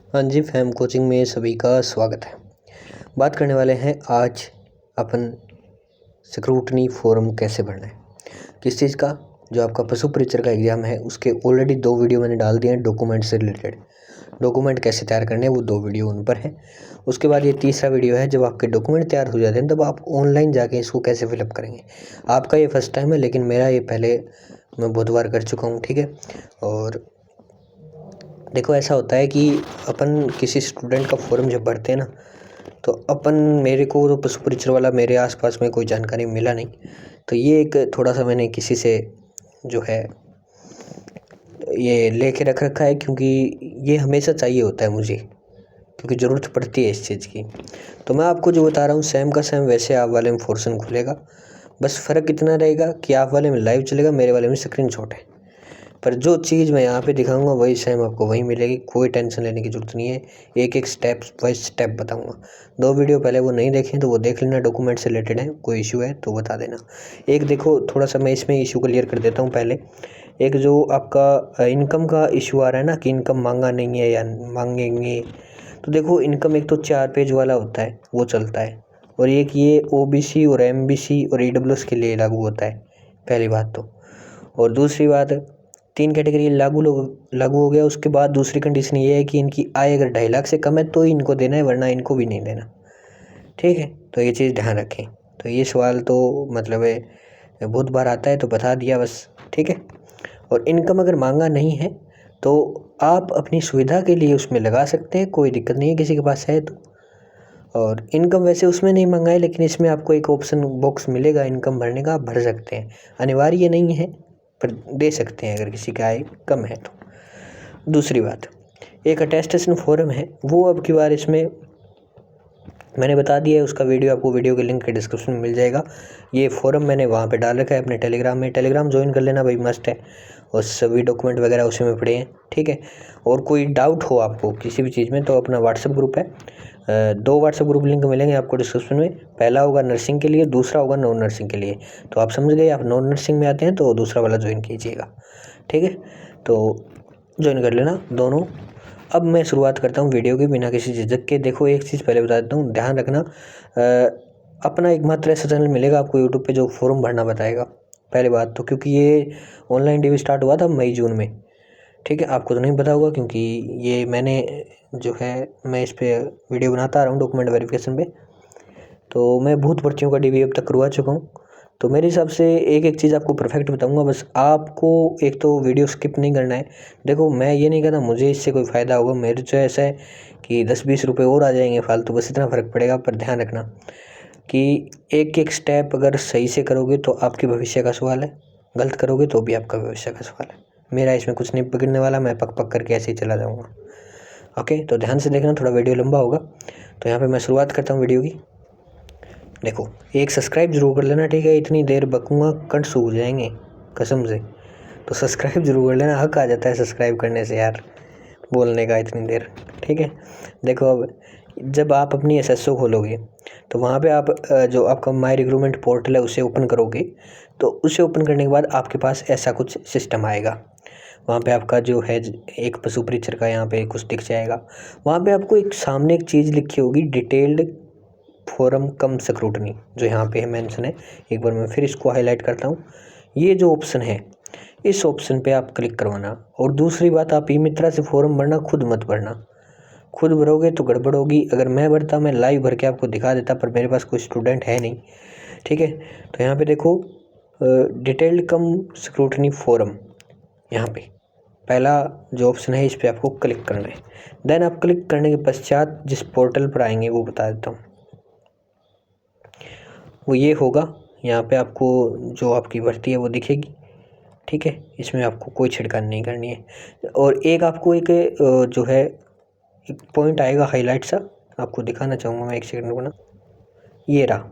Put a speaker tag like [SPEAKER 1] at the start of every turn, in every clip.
[SPEAKER 1] हाँ जी, fam coaching में सभी का स्वागत है। बात करने वाले हैं आज अपन स्क्रूटनी फॉर्म कैसे भरना है। किस चीज़ का? जो आपका पशु परीक्षर का एग्ज़ाम है उसके ऑलरेडी 2 वीडियो मैंने डाल दिए हैं डॉक्यूमेंट से रिलेटेड। डॉक्यूमेंट कैसे तैयार करने हैं वो 2 वीडियो उन पर है। उसके बाद ये तीसरा वीडियो है, जब आपके डॉक्यूमेंट तैयार हो जाते हैं तब आप ऑनलाइन जाके इसको कैसे फिलअप करेंगे। आपका ये फर्स्ट टाइम है, लेकिन मेरा ये पहले मैं बहुत बार कर चुका हूँ, ठीक है। और देखो, ऐसा होता है कि अपन किसी स्टूडेंट का फॉर्म जब भरते हैं ना, तो मेरे को तो पशु परीक्षण वाला मेरे आसपास में कोई जानकारी मिला नहीं। तो ये एक थोड़ा सा मैंने किसी से जो है ये लेके रख रखा है, क्योंकि ये हमेशा चाहिए होता है मुझे, क्योंकि ज़रूरत पड़ती है इस चीज़ की। तो मैं आपको जो बता रहा हूँ सेम का सेम वैसे आप वाले में पोर्शन खुलेगा। बस फ़र्क इतना रहेगा कि आप वाले में लाइव चलेगा, मेरे वाले में स्क्रीनशॉट है। पर जो चीज़ मैं यहाँ पे दिखाऊंगा वही सेम आपको वहीं मिलेगी, कोई टेंशन लेने की ज़रूरत नहीं है। एक एक स्टेप बाय स्टेप बताऊंगा। 2 वीडियो पहले वो नहीं देखें तो वो देख लेना, डॉक्यूमेंट से रिलेटेड है, कोई इशू है तो बता देना। एक देखो, थोड़ा सा मैं इसमें इशू क्लियर कर देता हूँ पहले। एक जो आपका इनकम का इशू आ रहा है ना, कि इनकम मांगा नहीं है या मांगेंगे। तो देखो, इनकम एक तो 4 पेज वाला होता है, वो चलता है। और एक ये OBC और MBC और EWS के लिए लागू होता है, पहली बात तो। और दूसरी बात, 3 कैटेगरी लागू हो गया। उसके बाद दूसरी कंडीशन ये है कि इनकी आय अगर 2.5 लाख से कम है तो इनको देना है, वरना इनको भी नहीं देना, ठीक है। तो ये चीज़ ध्यान रखें। तो ये सवाल तो मतलब है बहुत बार आता है, तो बता दिया बस, ठीक है। और इनकम अगर मांगा नहीं है तो आप अपनी सुविधा के लिए उसमें लगा सकते हैं, कोई दिक्कत नहीं है किसी के पास है तो। और इनकम वैसे उसमें नहीं मांगा है, लेकिन इसमें आपको एक ऑप्शन बॉक्स मिलेगा इनकम भरने का, आप भर सकते हैं। अनिवार्य नहीं है, पर दे सकते हैं अगर किसी का आय कम है तो। दूसरी बात, एक अटेस्टेशन फॉर्म है, वो अब की बार इसमें मैंने बता दिया है। उसका वीडियो आपको वीडियो के लिंक के डिस्क्रिप्शन में मिल जाएगा। ये फॉर्म मैंने वहाँ पे डाल रखा है अपने टेलीग्राम में। टेलीग्राम ज्वाइन कर लेना भाई, मस्ट है। और सभी डॉक्यूमेंट वगैरह उसी में पड़े हैं, ठीक है। और कोई डाउट हो आपको किसी भी चीज़ में तो अपना व्हाट्सएप ग्रुप है, 2 व्हाट्सएप ग्रुप लिंक मिलेंगे आपको डिस्क्रिप्शन में। पहला होगा नर्सिंग के लिए, दूसरा होगा नॉन नर्सिंग के लिए। तो आप समझ गए, आप नॉन नर्सिंग में आते हैं तो दूसरा वाला ज्वाइन कीजिएगा, ठीक है। तो ज्वाइन कर लेना दोनों। अब मैं शुरुआत करता हूँ वीडियो की बिना किसी झिझक के। देखो, एक चीज़ पहले बता देता हूँ, ध्यान रखना। अपना एकमात्र ऐसा चैनल मिलेगा आपको यूट्यूब पे जो फॉर्म भरना बताएगा, पहली बात तो। क्योंकि ये ऑनलाइन DV स्टार्ट हुआ था मई जून में, ठीक है। आपको तो नहीं पता होगा, क्योंकि ये मैंने जो है मैं इस पे वीडियो बनाता आ रहा हूँ डॉक्यूमेंट वेरिफिकेशन पे। तो मैं बहुत भर्तियों का DV अब तक करवा चुका हूँ। तो मेरे हिसाब से एक एक चीज़ आपको परफेक्ट बताऊंगा। बस आपको एक तो वीडियो स्किप नहीं करना है। देखो, मैं ये नहीं कहता मुझे इससे कोई फ़ायदा होगा, मेरे जो ऐसा है कि 10-20 रुपये और आ जाएंगे फालतू, बस इतना फ़र्क पड़ेगा। पर ध्यान रखना कि एक एक स्टेप अगर सही से करोगे तो आपके भविष्य का सवाल है, गलत करोगे तो भी आपका भविष्य का सवाल है। मेरा इसमें कुछ नहीं बिगड़ने वाला, मैं पक पक करके ऐसे ही चला जाऊँगा। ओके, तो ध्यान से देखना, थोड़ा वीडियो लंबा होगा। तो यहाँ पर मैं शुरुआत करता हूँ वीडियो की। देखो, एक सब्सक्राइब जरूर कर लेना, ठीक है। इतनी देर बकूँगा कंठ सूख जाएंगे कसम से। तो सब्सक्राइब जरूर कर लेना, हक आ जाता है सब्सक्राइब करने से यार, बोलने का इतनी देर, ठीक है। देखो, अब जब आप अपनी SSO खोलोगे तो वहाँ पे आप जो आपका माई रिक्रूटमेंट पोर्टल है उसे ओपन करोगे। तो उसे ओपन करने के बाद आपके पास ऐसा कुछ सिस्टम आएगा। वहाँ पे आपका जो है एक पशु परीक्षर का यहाँ पे कुछ दिख जाएगा। वहाँ पे आपको एक सामने एक चीज़ लिखी होगी, डिटेल्ड फॉर्म कम स्क्रूटनी, जो यहाँ पे मेंशन है। एक बार मैं फिर इसको हाईलाइट करता हूँ। ये जो ऑप्शन है, इस ऑप्शन पे आप क्लिक करवाना। और दूसरी बात, आप ई-मित्रा से फॉर्म भरना, खुद मत भरना। खुद भरोगे तो गड़बड़ होगी। अगर मैं भरता, मैं लाइव भर के आपको दिखा देता, पर मेरे पास कोई स्टूडेंट है नहीं, ठीक है। तो यहाँ पे देखो, डिटेल्ड कम स्क्रूटनी फॉर्म, यहाँ पे पहला जो ऑप्शन है इस पर आपको क्लिक करना है। देन आप क्लिक करने के पश्चात जिस पोर्टल पर आएंगे वो बता देता हूँ। वो ये होगा, यहाँ पे आपको जो आपकी भर्ती है वो दिखेगी, ठीक है। इसमें आपको कोई छिड़कान नहीं करनी है। और एक आपको एक जो है एक पॉइंट आएगा हाईलाइट सा, आपको दिखाना चाहूँगा मैं, एक सेकंड को ना, ये रहा।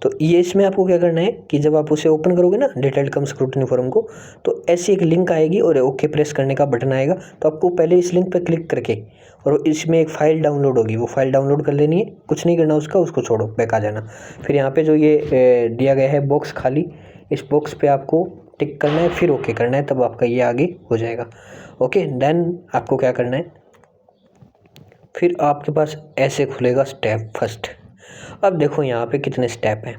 [SPEAKER 1] तो ये इसमें आपको क्या करना है कि जब आप उसे ओपन करोगे ना, डिटेल्ड कम स्क्रूटनी फॉर्म को, तो ऐसी एक लिंक आएगी और ओके प्रेस करने का बटन आएगा। तो आपको पहले इस लिंक पर क्लिक करके, और इसमें एक फ़ाइल डाउनलोड होगी, वो फाइल डाउनलोड कर लेनी है। कुछ नहीं करना उसको छोड़ो, बैक आ जाना। फिर यहाँ पे जो ये दिया गया है बॉक्स खाली, इस बॉक्स पे आपको टिक करना है, फिर ओके करना है, तब आपका ये आगे हो जाएगा। ओके, देन आपको क्या करना है, फिर आपके पास ऐसे खुलेगा स्टेप फर्स्ट। अब देखो यहाँ पे कितने स्टेप हैं,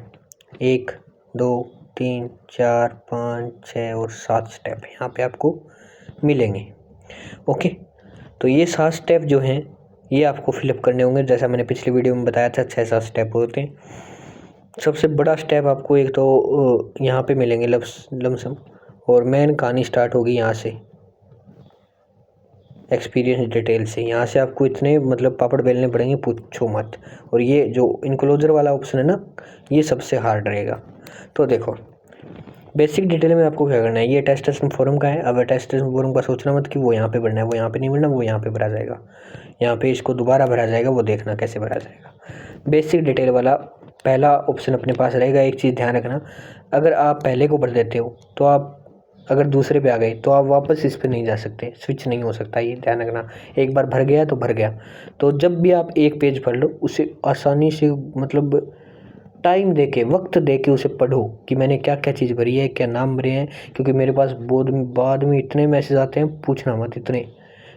[SPEAKER 1] 1 2 3 4 5 6 और 7 स्टेप यहाँ पे आपको मिलेंगे। ओके, तो ये 7 स्टेप जो हैं ये आपको फिलअप करने होंगे। जैसा मैंने पिछली वीडियो में बताया था 6-7 स्टेप होते हैं। सबसे बड़ा स्टेप आपको एक तो यहाँ पे मिलेंगे लमसम, और मेन कहानी स्टार्ट होगी यहाँ से, एक्सपीरियंस डिटेल से। यहाँ से आपको इतने मतलब पापड़ बेलने पड़ेंगे, पूछो मत। और ये जो इनक्लोजर वाला ऑप्शन है ना, ये सबसे हार्ड रहेगा। तो देखो बेसिक डिटेल में आपको क्या करना है, ये टेस्टेशन फॉर्म का है। अब टेस्टेशन फॉर्म का सोचना मत कि वो यहाँ पे भरना है, वो यहाँ पे नहीं भरना, वो यहाँ पे भरा जाएगा। यहाँ पे इसको दोबारा भरा जाएगा, वो देखना कैसे भरा जाएगा। बेसिक डिटेल वाला पहला ऑप्शन अपने पास रहेगा। एक चीज़ ध्यान रखना, अगर आप पहले को भर देते हो तो आप अगर दूसरे पे आ गए तो आप वापस इस पे नहीं जा सकते, स्विच नहीं हो सकता, ये ध्यान रखना। एक बार भर गया तो भर गया। तो जब भी आप एक पेज भर लो उसे आसानी से मतलब टाइम दे के, वक्त दे के उसे पढ़ो कि मैंने क्या क्या चीज़ भरी है, क्या नाम भरे हैं। क्योंकि मेरे पास बाद में इतने मैसेज आते हैं, पूछना मत, इतने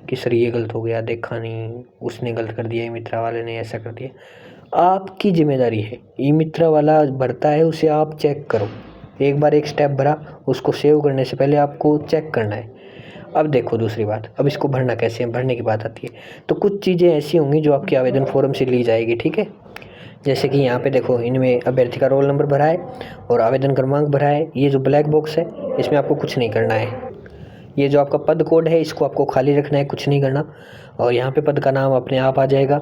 [SPEAKER 1] कि सर ये गलत हो गया, देखा नहीं, उसने गलत कर दिया, ई मित्रा वाले ने ऐसा कर दिया। आपकी जिम्मेदारी है, ई मित्रा वाला भरता है उसे आप चेक करो। एक बार एक स्टेप भरा, उसको सेव करने से पहले आपको चेक करना है। अब देखो दूसरी बात, अब इसको भरना कैसे है, भरने की बात आती है। तो कुछ चीज़ें ऐसी होंगी जो आपके आवेदन फॉर्म से ली जाएगी, ठीक है। जैसे कि यहाँ पे देखो, इनमें अभ्यर्थी का रोल नंबर भरा है और आवेदन क्रमांक भरा है। ये जो ब्लैक बॉक्स है इसमें आपको कुछ नहीं करना है। ये जो आपका पद कोड है इसको आपको खाली रखना है, कुछ नहीं करना। और यहाँ पे पद का नाम अपने आप आ जाएगा,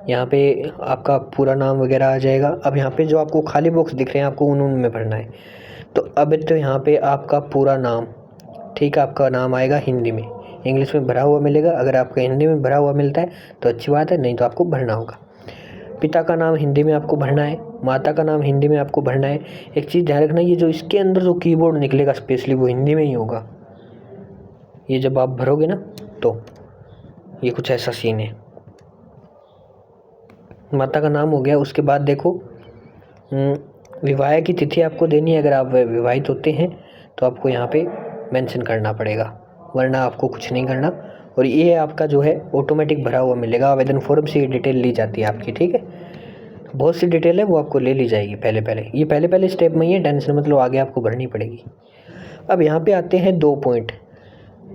[SPEAKER 1] यहाँ पे आपका पूरा नाम वगैरह आ जाएगा। अब यहाँ पे जो आपको खाली बॉक्स दिख रहे हैं आपको उन में भरना है। तो अब तो यहाँ पे आपका पूरा नाम, ठीक है, आपका नाम आएगा हिंदी में, इंग्लिश में भरा हुआ मिलेगा। अगर आपका हिंदी में भरा हुआ मिलता है तो अच्छी बात है, नहीं तो आपको भरना होगा। पिता का नाम हिंदी में आपको भरना है, माता का नाम हिंदी में आपको भरना है। एक चीज़ ध्यान रखना, ये जो इसके अंदर जो कीबोर्ड निकलेगा स्पेशली वो हिंदी में ही होगा। ये जब आप भरोगे ना तो ये कुछ ऐसा सीन है। माता का नाम हो गया। उसके बाद देखो विवाह की तिथि आपको देनी है। अगर आप विवाहित होते हैं तो आपको यहाँ पे मेंशन करना पड़ेगा, वरना आपको कुछ नहीं करना। और ये आपका जो है ऑटोमेटिक भरा हुआ मिलेगा, आवेदन फॉर्म से ये डिटेल ली जाती है आपकी, ठीक है। बहुत सी डिटेल है वो आपको ले ली जाएगी पहले। ये पहले स्टेप में ही है, टेंशन मतलब आगे आपको भरनी पड़ेगी। अब यहाँ पे आते हैं 2 पॉइंट।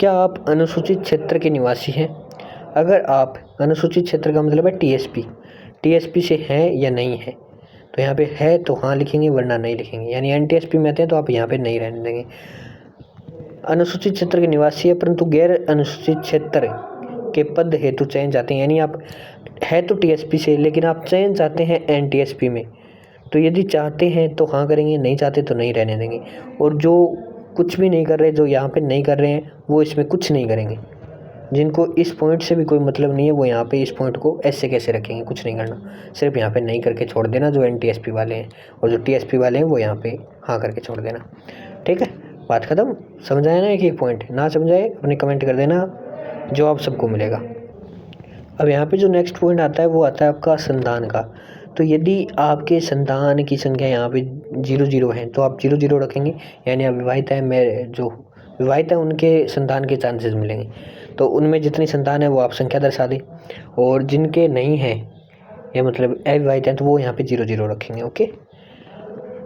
[SPEAKER 1] क्या आप अनुसूचित क्षेत्र के निवासी हैं? अगर आप अनुसूचित क्षेत्र का मतलब है टीएसपी से हैं या नहीं है, तो यहाँ पे है तो हाँ लिखेंगे, वरना नहीं लिखेंगे। यानी एनटीएसपी में आते हैं तो आप यहाँ पे नहीं रहने देंगे। अनुसूचित क्षेत्र के निवासी है परंतु गैर अनुसूचित क्षेत्र के पद हेतु चयन चाहते हैं, यानी आप है तो टीएसपी से लेकिन आप चयन चाहते हैं एनटीएसपी में, तो यदि चाहते हैं तो हाँ करेंगे, नहीं चाहते तो नहीं रहने देंगे। और जो कुछ भी नहीं कर रहे, जो यहाँ पे नहीं कर रहे हैं, वो इसमें कुछ नहीं करेंगे। जिनको इस पॉइंट से भी कोई मतलब नहीं है वो यहाँ पे इस पॉइंट को ऐसे कैसे रखेंगे, कुछ नहीं करना, सिर्फ यहाँ पे नहीं करके छोड़ देना जो एनटीएसपी वाले हैं। और जो टीएसपी वाले हैं वो यहाँ पे हाँ करके छोड़ देना, ठीक है। बात ख़त्म। समझ आया ना एक पॉइंट? ना समझाए अपने कमेंट कर देना, जवाब सबको मिलेगा। अब यहाँ पे जो नेक्स्ट पॉइंट आता है वो आता है आपका संतान का। तो यदि आपके संतान की संख्या यहाँ पे 0 है तो आप 0 रखेंगे, यानी आप विवाहित हैं, मैं जो विवाहित हैं उनके संतान के चांसेस मिलेंगे। तो उनमें जितनी संतान है वो आप संख्या दर्शा दें, और जिनके नहीं हैं या मतलब अविवाहित हैं तो वो यहाँ पे 0 रखेंगे, ओके।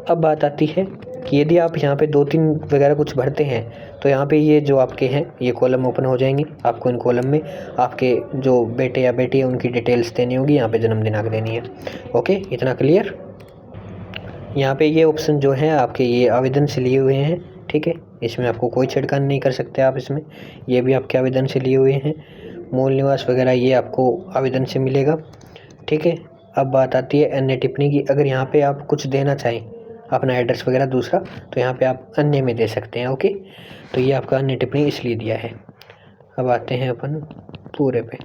[SPEAKER 1] अब बात आती है कि यदि आप यहाँ पे 2-3 वगैरह कुछ भरते हैं तो यहाँ पे ये जो आपके हैं ये कॉलम ओपन हो जाएंगे। आपको इन कॉलम में आपके जो बेटे या बेटी है उनकी डिटेल्स देनी होगी, यहाँ पे जन्म दिनांक देनी है, ओके। इतना क्लियर? यहाँ पे ये ऑप्शन जो है आपके ये आवेदन से लिए हुए हैं, ठीक है। इसमें आपको कोई छेड़खानी नहीं कर सकते आप इसमें, ये भी आपके आवेदन से लिए हुए हैं। मूल निवास वगैरह ये आपको आवेदन से मिलेगा, ठीक है। अब बात आती है अन्य टिप्पणी की। अगर यहाँ पे आप कुछ देना चाहें अपना एड्रेस वगैरह दूसरा, तो यहाँ पे आप अन्य में दे सकते हैं, ओके। तो ये आपका अन्य टिप्पणी इसलिए दिया है। अब आते हैं अपन पूरे पे।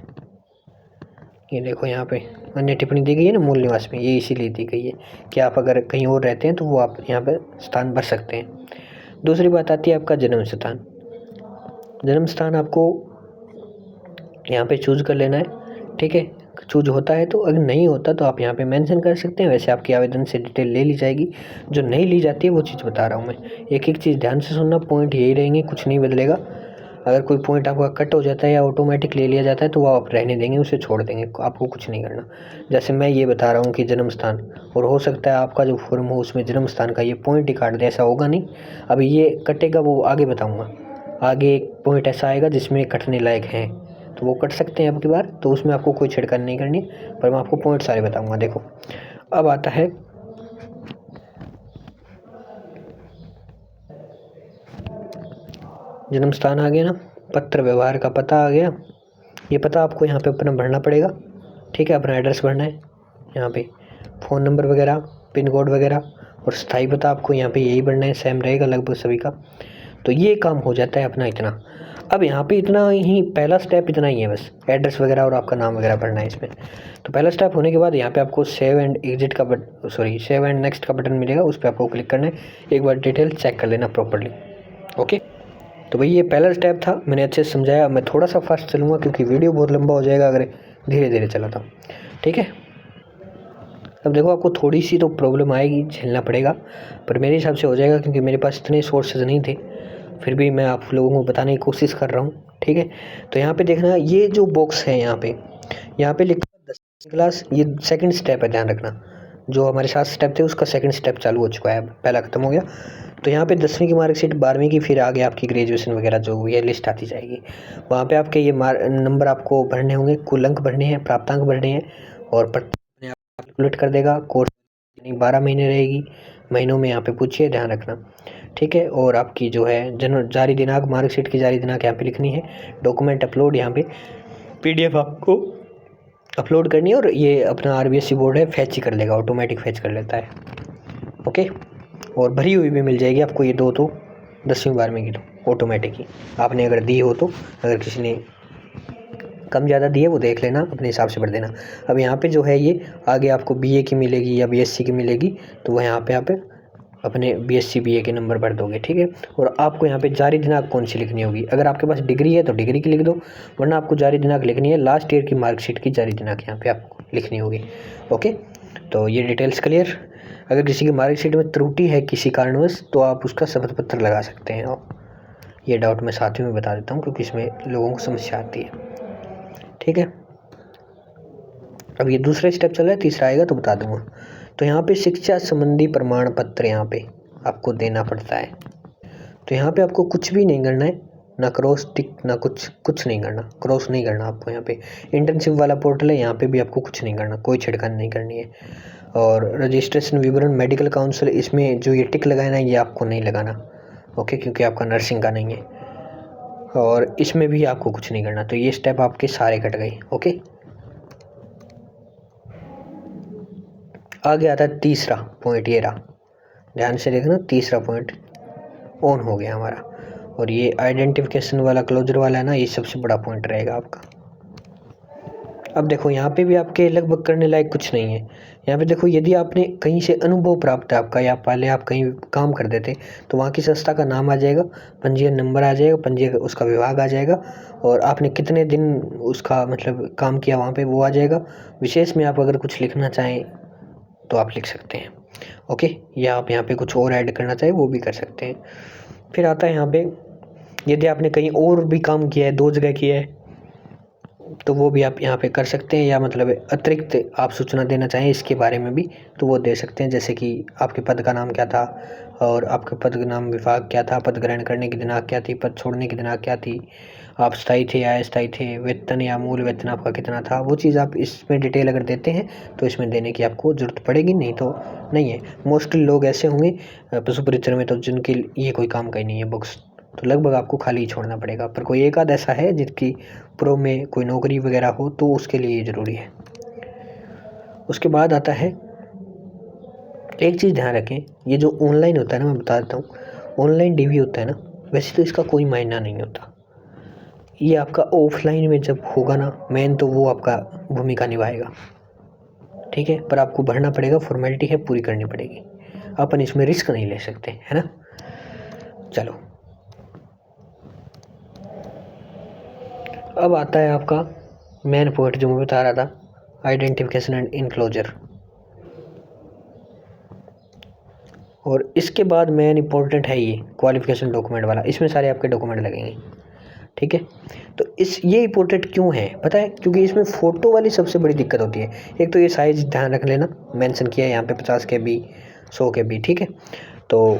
[SPEAKER 1] ये देखो यहाँ पे अन्य टिप्पणी दी गई है ना मूल निवास में, ये इसीलिए दी गई है कि आप अगर कहीं और रहते हैं तो वो आप यहाँ पर स्थान भर सकते हैं। दूसरी बात आती है आपका जन्म स्थान। जन्म स्थान आपको यहाँ पे चूज़ कर लेना है, ठीक है। चूज होता है तो, अगर नहीं होता तो आप यहाँ पे मेंशन कर सकते हैं। वैसे आपके आवेदन से डिटेल ले ली जाएगी, जो नहीं ली जाती है वो चीज़ बता रहा हूँ मैं। एक एक चीज़ ध्यान से सुनना, पॉइंट यही रहेंगे, कुछ नहीं बदलेगा। अगर कोई पॉइंट आपका कट हो जाता है या ऑटोमेटिक ले लिया जाता है तो वो आप रहने देंगे, उसे छोड़ देंगे, आपको कुछ नहीं करना। जैसे मैं ये बता रहा हूँ कि जन्म स्थान, और हो सकता है आपका जो फॉर्म हो उसमें जन्म स्थान का ये पॉइंट ही काट दे, ऐसा होगा नहीं। अभी ये कटेगा वो आगे बताऊँगा, आगे एक पॉइंट ऐसा आएगा जिसमें कटने लायक हैं, तो वो कट सकते हैं अब की बार, तो उसमें आपको कोई छिड़कानी नहीं करनी, पर मैं आपको पॉइंट सारे बताऊँगा। देखो अब आता है जन्म स्थान आ गया ना, पत्र व्यवहार का पता आ गया। ये पता आपको यहाँ पे अपना भरना पड़ेगा, ठीक है, अपना एड्रेस भरना है यहाँ पे, फ़ोन नंबर वगैरह, पिन कोड वगैरह, और स्थायी पता आपको यहाँ पे यही भरना है, सेम रहेगा लगभग सभी का। तो ये काम हो जाता है अपना इतना। अब यहाँ पे इतना ही, पहला स्टेप इतना ही है बस, एड्रेस वगैरह और आपका नाम वगैरह भरना है इसमें। तो पहला स्टेप होने के बाद यहाँ पे आपको सेव एंड एग्जिट का सेव एंड नेक्स्ट का बटन मिलेगा, उस पर आपको क्लिक करना है, एक बार डिटेल चेक कर लेना प्रॉपरली। ओके, तो भाई ये पहला स्टेप था, मैंने अच्छे से समझाया। मैं थोड़ा सा फास्ट चलूँगा क्योंकि वीडियो बहुत लंबा हो जाएगा अगर धीरे धीरे चलाता हूँ, ठीक है। अब देखो आपको थोड़ी सी तो प्रॉब्लम आएगी, झेलना पड़ेगा, पर मेरे हिसाब से हो जाएगा क्योंकि मेरे पास इतने सोर्सेज नहीं थे, फिर भी मैं आप लोगों को बताने की कोशिश कर रहा हूँ, ठीक है। तो यहाँ पे देखना, ये जो बॉक्स है यहाँ पे लिखा 10वीं क्लास, ये सेकंड स्टेप है, ध्यान रखना। जो हमारे 7 स्टेप थे उसका सेकंड स्टेप चालू हो चुका है, पहला खत्म हो गया। तो यहाँ पे 10वीं की मार्कशीट, 12वीं की, फिर आगे आपकी ग्रेजुएशन वगैरह जो हुई है लिस्ट आती जाएगी। वहाँ पे आपके ये नंबर आपको भरने होंगे, कुल अंक भरने हैं, प्राप्तांक भरने हैं, और कैलकुलेट कर देगा। कोर्स 12 महीने रहेगी, महीनों में यहाँ पे पूछिए, ध्यान रखना, ठीक है। और आपकी जो है जन्म जारी दिनांक, मार्कशीट की जारी दिनांक यहाँ पे लिखनी है। डॉक्यूमेंट अपलोड, यहाँ पे PDF आपको अपलोड करनी है, और ये अपना RBSC बोर्ड है, फैच ही कर लेगा, ऑटोमेटिक फैच कर लेता है। ओके, और भरी हुई भी मिल जाएगी आपको, ये 2 तो 10वीं 12वीं की तो ऑटोमेटिक ही आपने अगर दी हो तो, अगर किसी ने कम ज़्यादा दी है वो देख लेना, अपने हिसाब से भर देना। अब यहाँ पे जो है ये आगे आपको BA की मिलेगी या BSc की मिलेगी, तो वह यहाँ पे आप अपने BSc BA के नंबर भर दोगे, ठीक है। और आपको यहाँ पे जारी दिनांक कौन सी लिखनी होगी, अगर आपके पास डिग्री है तो डिग्री की लिख दो, वरना आपको जारी दिनांक लिखनी है लास्ट ईयर की मार्कशीट की जारी दिनांक यहाँ पे आपको लिखनी होगी। ओके, तो ये डिटेल्स क्लियर। अगर किसी की मार्कशीट में त्रुटि है किसी कारणवश तो आप उसका शपथ पत्र लगा सकते हैं। ये डाउट मैं साथ में बता देता हूँ क्योंकि इसमें लोगों को समस्या आती है, ठीक है। अब ये दूसरा स्टेप चल रहा है, तीसरा आएगा तो बता दूंगा। तो यहाँ पे शिक्षा संबंधी प्रमाण पत्र यहाँ पे आपको देना पड़ता है। तो यहाँ पे आपको कुछ भी नहीं करना है, ना क्रॉस टिक, ना कुछ नहीं करना, क्रॉस नहीं करना आपको। यहाँ पे इंटर्नशिप वाला पोर्टल है, यहाँ पे भी आपको कुछ नहीं करना, कोई छिड़कानी नहीं करनी है। और रजिस्ट्रेशन विवरण, मेडिकल काउंसिल, इसमें जो ये टिक लगाना है ये आपको नहीं लगाना, ओके, क्योंकि आपका नर्सिंग का नहीं है। और इसमें भी आपको कुछ नहीं करना। तो ये स्टेप आपके सारे कट गए, ओके। आगे आता है तीसरा पॉइंट, ये रहा, ध्यान से देखना, तीसरा पॉइंट ऑन हो गया हमारा। और ये आइडेंटिफिकेशन वाला क्लोजर वाला है ना, ये सबसे बड़ा पॉइंट रहेगा आपका। अब देखो यहाँ पे भी आपके लगभग करने लायक कुछ नहीं है। यहाँ पे देखो, यदि आपने कहीं से अनुभव प्राप्त है आपका, या पहले आप कहीं काम कर देते तो वहाँ की संस्था का नाम आ जाएगा, पंजीयन नंबर आ जाएगा, पंजीयन उसका विभाग आ जाएगा, और आपने कितने दिन उसका मतलब काम किया वहाँ पे वो आ जाएगा। विशेष में आप अगर कुछ लिखना चाहें तो आप लिख सकते हैं, ओके, या आप यहाँ पे कुछ और ऐड करना चाहें वो भी कर सकते हैं। फिर आता है यहाँ पे, यदि आपने कहीं और भी काम किया है, 2 जगह किया है, तो वो भी आप यहाँ पे कर सकते हैं, या मतलब अतिरिक्त आप सूचना देना चाहें इसके बारे में भी तो वो दे सकते हैं। जैसे कि आपके पद का नाम क्या था, और आपके पद का नाम, विभाग क्या था, पद ग्रहण करने की दिनांक क्या थी, पद छोड़ने की दिनांक क्या थी, आप स्थायी थे या अस्थायी थे, वेतन या मूल वेतन आपका कितना था, वो चीज़ आप इसमें डिटेल अगर देते हैं तो इसमें देने की आपको ज़रूरत पड़ेगी, नहीं तो नहीं है। मोस्टली लोग ऐसे होंगे पशु परिचर में तो जिनके ये कोई काम का ही नहीं है बुक्स, तो लगभग आपको खाली ही छोड़ना पड़ेगा। पर कोई एक आध ऐसा है जिसकी प्रो में कोई नौकरी वगैरह हो तो उसके लिए ये ज़रूरी है। उसके बाद आता है, एक चीज़ ध्यान रखें, ये जो ऑनलाइन होता है ना, मैं बता देता हूँ, ऑनलाइन DV होता है ना, वैसे तो इसका कोई मायना नहीं होता। ये आपका ऑफलाइन में जब होगा ना मेन, तो वो आपका भूमिका निभाएगा, ठीक है। पर आपको भरना पड़ेगा, फॉर्मेलिटी है, पूरी करनी पड़ेगी, अपन इसमें रिस्क नहीं ले सकते, है ना। चलो, अब आता है आपका मेन पॉइंट जो मैं बता रहा था, आइडेंटिफिकेशन एंड इनक्लोजर। और इसके बाद मेन इंपॉर्टेंट है ये क्वालिफिकेशन डॉक्यूमेंट वाला, इसमें सारे आपके डॉक्यूमेंट लगेंगे, ठीक है। तो ये इम्पोर्टेंट क्यों है पता है? क्योंकि इसमें फ़ोटो वाली सबसे बड़ी दिक्कत होती है। एक तो ये साइज़ ध्यान रख लेना, मेंशन किया है यहाँ पे 50 KB 100 KB, ठीक है। तो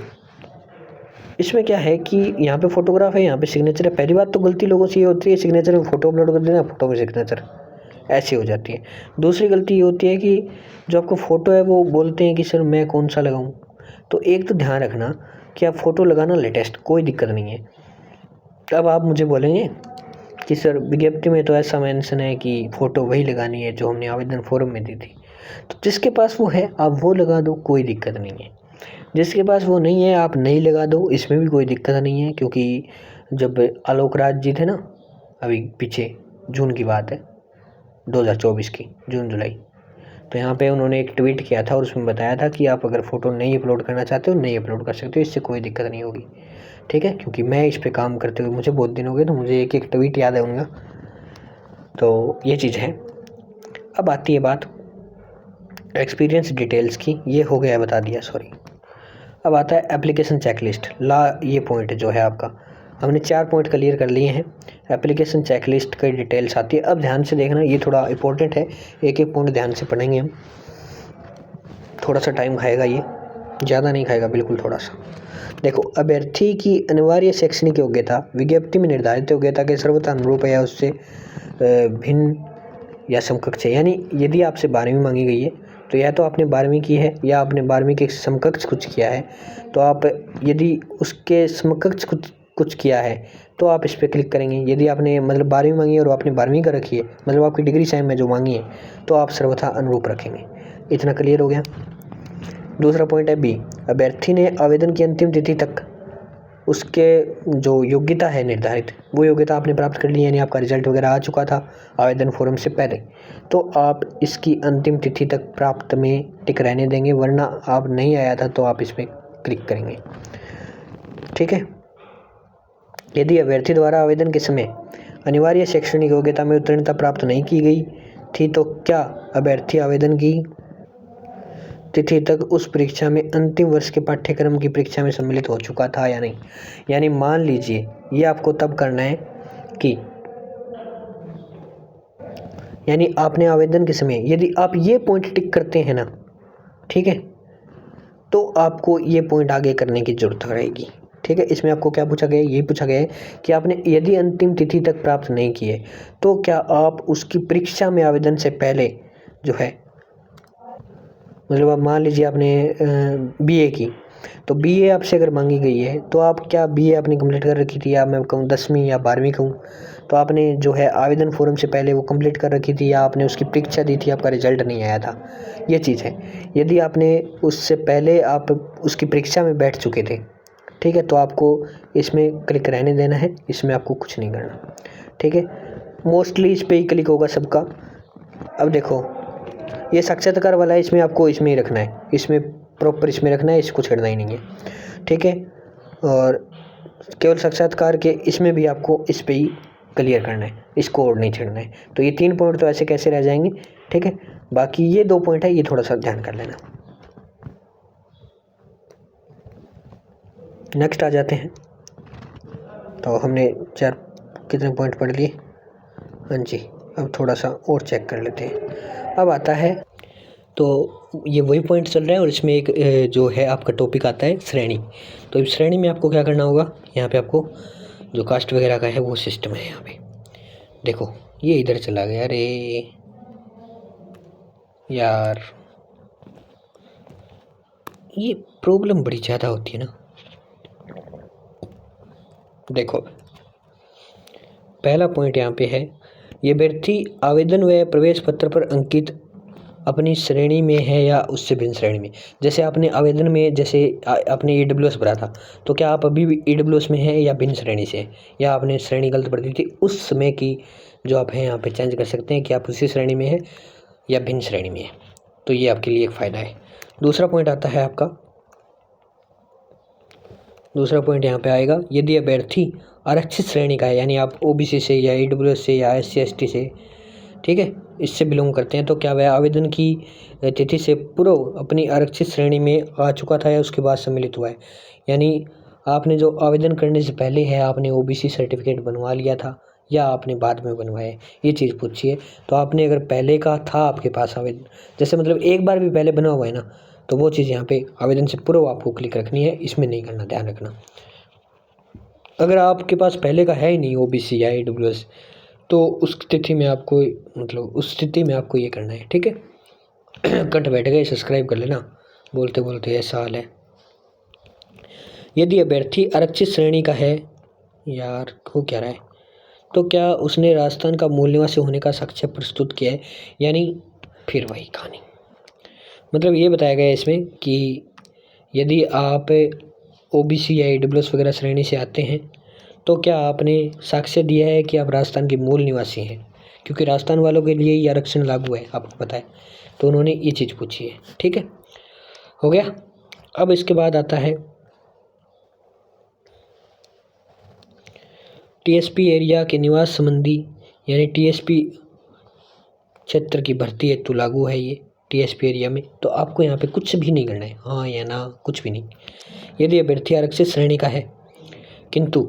[SPEAKER 1] इसमें क्या है कि यहाँ पे फ़ोटोग्राफ है, यहाँ पे सिग्नेचर है। पहली बात तो गलती लोगों से ये होती है सिग्नेचर में फ़ोटो अपलोड कर देना, फ़ोटो में सिग्नेचर, ऐसी हो जाती है। दूसरी गलती ये होती है कि जो आपको फ़ोटो है वो बोलते हैं कि सर मैं कौन सा लगाऊँ। तो एक तो ध्यान रखना कि आप फ़ोटो लगाना लेटेस्ट, कोई दिक्कत नहीं है। अब आप मुझे बोलेंगे कि सर विज्ञप्ति में तो ऐसा मेंशन है कि फ़ोटो वही लगानी है जो हमने आवेदन फॉर्म में दी थी। तो जिसके पास वो है आप वो लगा दो, कोई दिक्कत नहीं है। जिसके पास वो नहीं है आप नहीं लगा दो, इसमें भी कोई दिक्कत नहीं है। क्योंकि जब आलोक राज जी थे ना, अभी पीछे जून की बात है 2024 की, जून जुलाई, तो यहाँ पे उन्होंने एक ट्वीट किया था और उसमें बताया था कि आप अगर फ़ोटो नहीं अपलोड करना चाहते हो नहीं अपलोड कर सकते हो, इससे कोई दिक्कत नहीं होगी, ठीक है। क्योंकि मैं इस पे काम करते हुए मुझे बहुत दिन हो गए, तो मुझे एक एक ट्वीट याद है उनका। तो ये चीज़ है। अब आती है बात एक्सपीरियंस डिटेल्स की, ये हो गया बता दिया, सॉरी। अब आता है एप्लीकेशन चेकलिस्ट, ये पॉइंट जो है आपका, हमने 4 पॉइंट क्लियर कर लिए हैं। एप्लीकेशन चेकलिस्ट की डिटेल्स आती है। अब ध्यान से देखना, ये थोड़ा इंपॉर्टेंट है, एक एक पॉइंट ध्यान से पढ़ेंगे हम। थोड़ा सा टाइम खाएगा, ये ज़्यादा नहीं खाएगा, बिल्कुल थोड़ा सा। देखो, अभ्यर्थी की अनिवार्य शैक्षणिक योग्यता विज्ञप्ति में निर्धारित योग्यता के सर्वथा अनुरूप है या उससे भिन्न या समकक्ष है। यानी यदि आपसे 12वीं मांगी गई है तो या तो आपने 12वीं की है या आपने 12वीं के समकक्ष कुछ किया है। तो आप यदि उसके समकक्ष कुछ किया है तो आप इस पर क्लिक करेंगे। यदि आपने मतलब 12वीं मांगी है और आपने 12वीं का रखी है, मतलब आपकी डिग्री सेम है जो मांगी है, तो आप सर्वथा अनुरूप रखेंगे। इतना क्लियर हो गया। दूसरा पॉइंट है बी, अभ्यर्थी ने आवेदन की अंतिम तिथि तक उसके जो योग्यता है निर्धारित, वो योग्यता आपने प्राप्त कर ली, यानी आपका रिजल्ट वगैरह आ चुका था आवेदन फॉर्म से पहले, तो आप इसकी अंतिम तिथि तक प्राप्त में टिक रहने देंगे, वरना आप नहीं आया था तो आप इस पर क्लिक करेंगे, ठीक है। यदि अभ्यर्थी द्वारा आवेदन के समय अनिवार्य शैक्षणिक योग्यता में उत्तीर्णता प्राप्त नहीं की गई थी तो क्या अभ्यर्थी आवेदन की तिथि तक उस परीक्षा में अंतिम वर्ष के पाठ्यक्रम की परीक्षा में सम्मिलित हो चुका था या नहीं। यानी मान लीजिए, ये आपको तब करना है कि यानी आपने आवेदन के समय यदि आप ये पॉइंट टिक करते हैं ना, ठीक है, तो आपको ये पॉइंट आगे करने की जरूरत रहेगी, ठीक है। इसमें आपको क्या पूछा गया है, ये पूछा गया है कि आपने यदि अंतिम तिथि तक प्राप्त नहीं किए तो क्या आप उसकी परीक्षा में आवेदन से पहले जो है, मतलब आप मान लीजिए आपने बीए की, तो बीए आपसे अगर मांगी गई है तो आप क्या बीए आपने कंप्लीट कर रखी थी, या मैं कहूँ 10वीं या 12वीं कहूँ, तो आपने जो है आवेदन फॉर्म से पहले वो कंप्लीट कर रखी थी, या आपने उसकी परीक्षा दी थी, आपका रिजल्ट नहीं आया था, ये चीज़ है। यदि आपने उससे पहले आप उसकी परीक्षा में बैठ चुके थे, ठीक है, तो आपको इसमें क्लिक रहने देना है, इसमें आपको कुछ नहीं करना, ठीक है। मोस्टली इस पर ही क्लिक होगा सबका। अब देखो, ये साक्षात्कार वाला है, इसमें आपको इसमें ही रखना है, इसमें प्रॉपर इसमें रखना है, इसको छेड़ना ही नहीं है, ठीक है। और केवल साक्षात्कार के इसमें भी आपको इस पे ही क्लियर करना है, इसको और नहीं छेड़ना है। तो ये 3 पॉइंट तो ऐसे कैसे रह जाएंगे, ठीक है। बाकी ये 2 पॉइंट है, ये थोड़ा सा ध्यान कर लेना। नेक्स्ट आ जाते हैं। तो हमने 4 कितने पॉइंट पढ़ लिए, हाँ जी। अब थोड़ा सा और चेक कर लेते हैं। अब आता है, तो ये वही पॉइंट चल रहा है और इसमें एक जो है आपका टॉपिक आता है श्रेणी। तो इस श्रेणी में आपको क्या करना होगा, यहाँ पे आपको जो कास्ट वगैरह का है वो सिस्टम है। यहाँ पे देखो, ये इधर चला गया, अरे यार ये प्रॉब्लम बड़ी ज़्यादा होती है ना। देखो, पहला पॉइंट यहाँ पे है, ये व्यक्ति आवेदन व प्रवेश पत्र पर अंकित अपनी श्रेणी में है या उससे भिन्न श्रेणी में। जैसे आपने आवेदन में जैसे आपने EWS भरा था, तो क्या आप अभी भी EWS में है या भिन्न श्रेणी से, या आपने श्रेणी गलत भर दी थी, उस समय की जो आप हैं यहाँ पे चेंज कर सकते हैं कि आप उसी श्रेणी में है या भिन्न श्रेणी में है। तो ये आपके लिए एक फ़ायदा है। दूसरा पॉइंट आता है आपका, दूसरा पॉइंट यहाँ पे आएगा, यदि अभ्यर्थी आरक्षित श्रेणी का है, यानी आप OBC से या EWS से या SC ST से, ठीक है, इससे बिलोंग करते हैं, तो क्या वह आवेदन की तिथि से पूर्व अपनी आरक्षित श्रेणी में आ चुका था या उसके बाद सम्मिलित हुआ है। यानी आपने जो आवेदन करने से पहले है आपने ओबीसी सर्टिफिकेट बनवा लिया था या आपने बाद में बनवाया है, ये चीज़ पूछिए। तो आपने अगर पहले का था आपके पास आवेदन, जैसे मतलब एक बार भी पहले बना हुआ है ना, तो वो चीज़ यहाँ पे आवेदन से पूर्व आपको क्लिक रखनी है, इसमें नहीं करना, ध्यान रखना। अगर आपके पास पहले का है ही नहीं ओबीसी या ईडब्ल्यूएस, तो उस स्थिति में आपको ये करना है, ठीक है। कट बैठ गए, सब्सक्राइब कर लेना, बोलते बोलते ऐसा हाल है। यदि अभ्यर्थी आरक्षित श्रेणी का है, यार हो क्या रहा है, तो क्या उसने राजस्थान का मूल निवासी होने का साक्ष्य प्रस्तुत किया है, यानी फिर वही कहानी। मतलब ये बताया गया है इसमें कि यदि आप ओबीसी या ईडब्ल्यूएस वगैरह श्रेणी से आते हैं, तो क्या आपने साक्ष्य दिया है कि आप राजस्थान के मूल निवासी हैं, क्योंकि राजस्थान वालों के लिए ये आरक्षण लागू है, आपको पता है। तो उन्होंने ये चीज़ पूछी है, ठीक है, हो गया। अब इसके बाद आता है टीएसपी एरिया के निवास संबंधी, यानी टीएसपी क्षेत्र की भर्ती हेतु लागू है ये टीएसपी एरिया में। तो आपको यहाँ पे कुछ भी नहीं करना है, हाँ या ना, कुछ भी नहीं। यदि अभ्यर्थी आरक्षित श्रेणी का है किंतु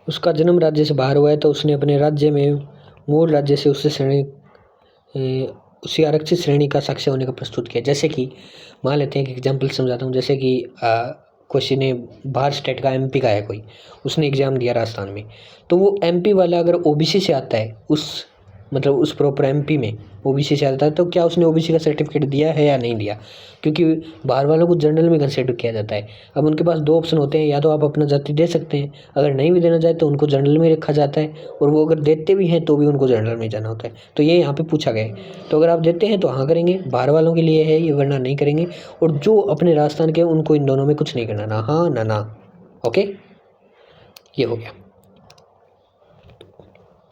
[SPEAKER 1] उसका जन्म राज्य से बाहर हुआ है, तो उसने अपने राज्य में मूल राज्य से उसी आरक्षित श्रेणी का साक्ष्य होने का प्रस्तुत किया। जैसे कि मान लेते हैं कि एग्जाम्पल समझाता हूँ, जैसे कि क्वेश्चन है बाहर स्टेट का, एमपी का है कोई, उसने एग्ज़ाम दिया राजस्थान में, तो वो एमपी वाला अगर ओबीसी से आता है, उस प्रॉपर एमपी में ओबीसी से आता है, तो क्या उसने ओबीसी का सर्टिफिकेट दिया है या नहीं दिया, क्योंकि बाहर वालों को जनरल में कंसिडर किया जाता है। अब उनके पास दो ऑप्शन होते हैं, या तो आप अपना जाति दे सकते हैं, अगर नहीं भी देना चाहे तो उनको जनरल में रखा जाता है, और वो अगर देते भी हैं तो भी उनको जनरल में जाना होता है। तो ये यहाँ पे पूछा गया है। तो अगर आप देते हैं तो हाँ करेंगे, बाहर वालों के लिए है ये, वरना नहीं करेंगे। और जो अपने राजस्थान के, उनको इन दोनों में कुछ नहीं करना, ना हाँ ना ना। ओके, ये हो गया।